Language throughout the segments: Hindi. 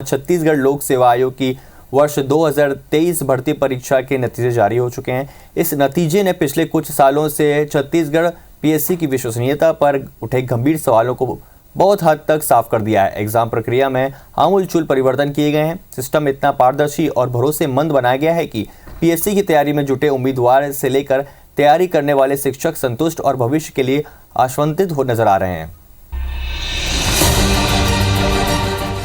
छत्तीसगढ़ लोक सेवा आयोग की वर्ष 2023 भर्ती परीक्षा के नतीजे जारी हो चुके हैं। इस नतीजे ने पिछले कुछ सालों से छत्तीसगढ़ पीएससी की विश्वसनीयता पर उठे गंभीर सवालों को बहुत हद तक साफ कर दिया है। एग्जाम प्रक्रिया में आमूलचूल परिवर्तन किए गए हैं। सिस्टम इतना पारदर्शी और भरोसेमंद बनाया गया है कि पीएससी की तैयारी में जुटे उम्मीदवार से लेकर तैयारी करने वाले शिक्षक संतुष्ट और भविष्य के लिए आश्वंतित हो नजर आ रहे हैं।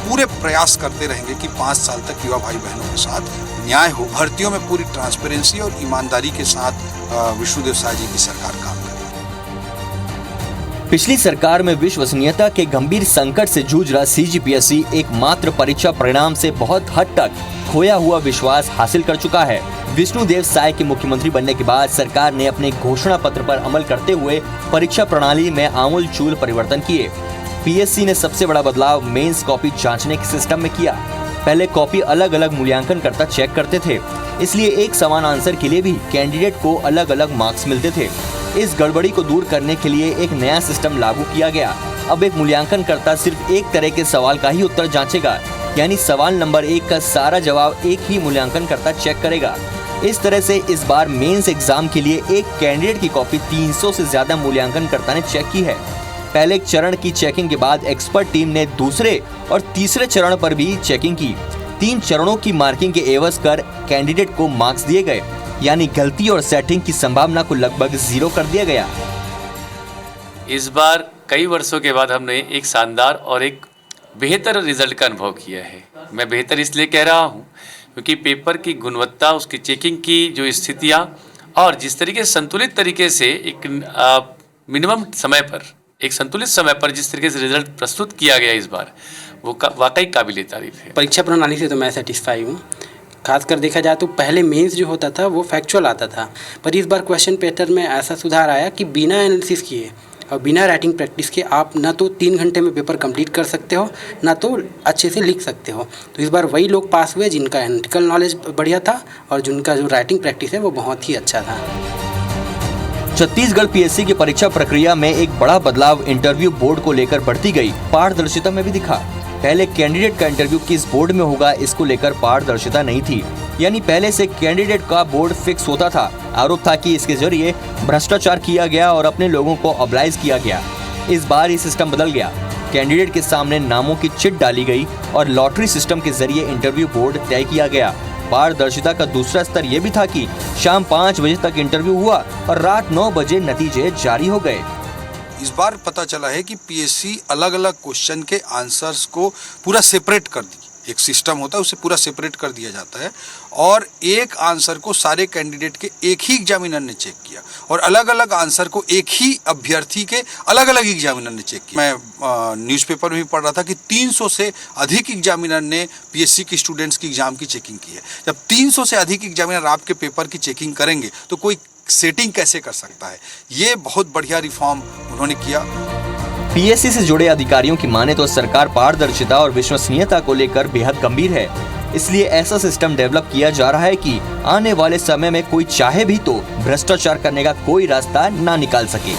पूरे प्रयास करते रहेंगे कि 5 साल तक युवा भाई बहनों के साथ न्याय हो। भर्तियों में पूरी ट्रांसपेरेंसी और ईमानदारी के साथ विष्णुदेव साय जी की सरकार काम करे। पिछली सरकार में विश्वसनीयता के गंभीर संकट से जूझ रहा सीजीपीएससी एकमात्र परीक्षा परिणाम से बहुत हद तक खोया हुआ विश्वास हासिल कर चुका है। विष्णुदेव साय के मुख्यमंत्री बनने के बाद सरकार ने अपने घोषणा पत्र पर अमल करते हुए परीक्षा प्रणाली में आमूलचूल परिवर्तन किए। पीएससी ने सबसे बड़ा बदलाव मेंस कॉपी जांचने के सिस्टम में किया। पहले कॉपी अलग अलग मूल्यांकनकर्ता चेक करते थे, इसलिए एक समान आंसर के लिए भी कैंडिडेट को अलग अलग मार्क्स मिलते थे। इस गड़बड़ी को दूर करने के लिए एक नया सिस्टम लागू किया गया। अब एक मूल्यांकनकर्ता सिर्फ एक तरह के सवाल का ही उत्तर जांचेगा, यानी सवाल नंबर 1 का सारा जवाब एक ही मूल्यांकनकर्ता चेक करेगा। इस तरह से इस बार मेंस एग्जाम के लिए एक कैंडिडेट की कॉपी 300 से ज्यादा मूल्यांकनकर्ता ने चेक की है। पहले चरण की चेकिंग के बाद एक्सपर्ट टीम ने दूसरे और तीसरे चरण पर भी चेकिंग की। 3 चरणों की मार्किंग के एवज कर कैंडिडेट को मार्क्स दिए गए, यानी गलती और सेटिंग की संभावना को लगभग 0 कर दिया गया। इस बार कई वर्षों के बाद हमने एक शानदार और एक बेहतर रिजल्ट का अनुभव किया है। मैं बेहतर इसलिए कह रहा हूँ क्योंकि पेपर की गुणवत्ता, उसकी चेकिंग की जो स्थितियाँ और जिस तरीके से संतुलित तरीके से एक मिनिमम समय पर, एक संतुलित समय पर जिस तरीके से रिजल्ट प्रस्तुत किया गया इस बार, वो वाकई काबिल तारीफ है। परीक्षा प्रणाली से तो मैं सेटिस्फाई हूँ। खासकर देखा जाए तो पहले मेंस जो होता था वो फैक्चुअल आता था, पर इस बार क्वेश्चन पैटर्न में ऐसा सुधार आया कि बिना एनालिसिस किए और बिना राइटिंग प्रैक्टिस के आप ना तो 3 घंटे में पेपर कंप्लीट कर सकते हो, ना तो अच्छे से लिख सकते हो। तो इस बार वही लोग पास हुए जिनका एनालिटिकल नॉलेज बढ़िया था और जिनका जो राइटिंग प्रैक्टिस है वो बहुत ही अच्छा था। छत्तीसगढ़ पीएससी की परीक्षा प्रक्रिया में एक बड़ा बदलाव इंटरव्यू बोर्ड को लेकर बढ़ती गई पारदर्शिता में भी दिखा। पहले कैंडिडेट का इंटरव्यू किस बोर्ड में होगा, इसको लेकर पारदर्शिता नहीं थी, यानी पहले से कैंडिडेट का बोर्ड फिक्स होता था। आरोप था कि इसके जरिए भ्रष्टाचार किया गया और अपने लोगों को ऑबलाइज किया गया। इस बार ये सिस्टम बदल गया। कैंडिडेट के सामने नामों की चिट डाली गई और लॉटरी सिस्टम के जरिए इंटरव्यू बोर्ड तय किया गया। पारदर्शिता का दूसरा स्तर यह भी था कि शाम 5 बजे तक इंटरव्यू हुआ और रात 9 बजे नतीजे जारी हो गए। इस बार पता चला है कि पीएससी अलग अलग क्वेश्चन के आंसर्स को पूरा सेपरेट कर दी। एक सिस्टम होता है, उसे पूरा सेपरेट कर दिया जाता है और एक आंसर को सारे कैंडिडेट के एक ही एग्जामिनर ने चेक किया और अलग अलग आंसर को एक ही अभ्यर्थी के अलग अलग एग्जामिनर ने चेक किया। मैं न्यूज़पेपर में भी पढ़ रहा था कि 300 से अधिक एग्जामिनर ने पीएससी की स्टूडेंट्स की एग्जाम की चेकिंग की है। जब 300 से अधिक एग्जामिनर आपके पेपर की चेकिंग करेंगे तो कोई सेटिंग कैसे कर सकता है। ये बहुत बढ़िया रिफॉर्म उन्होंने किया। पीएससी से जुड़े अधिकारियों की माने तो सरकार पारदर्शिता और विश्वसनीयता को लेकर बेहद गंभीर है। इसलिए ऐसा सिस्टम डेवलप किया जा रहा है कि आने वाले समय में कोई चाहे भी तो भ्रष्टाचार करने का कोई रास्ता ना निकाल सके।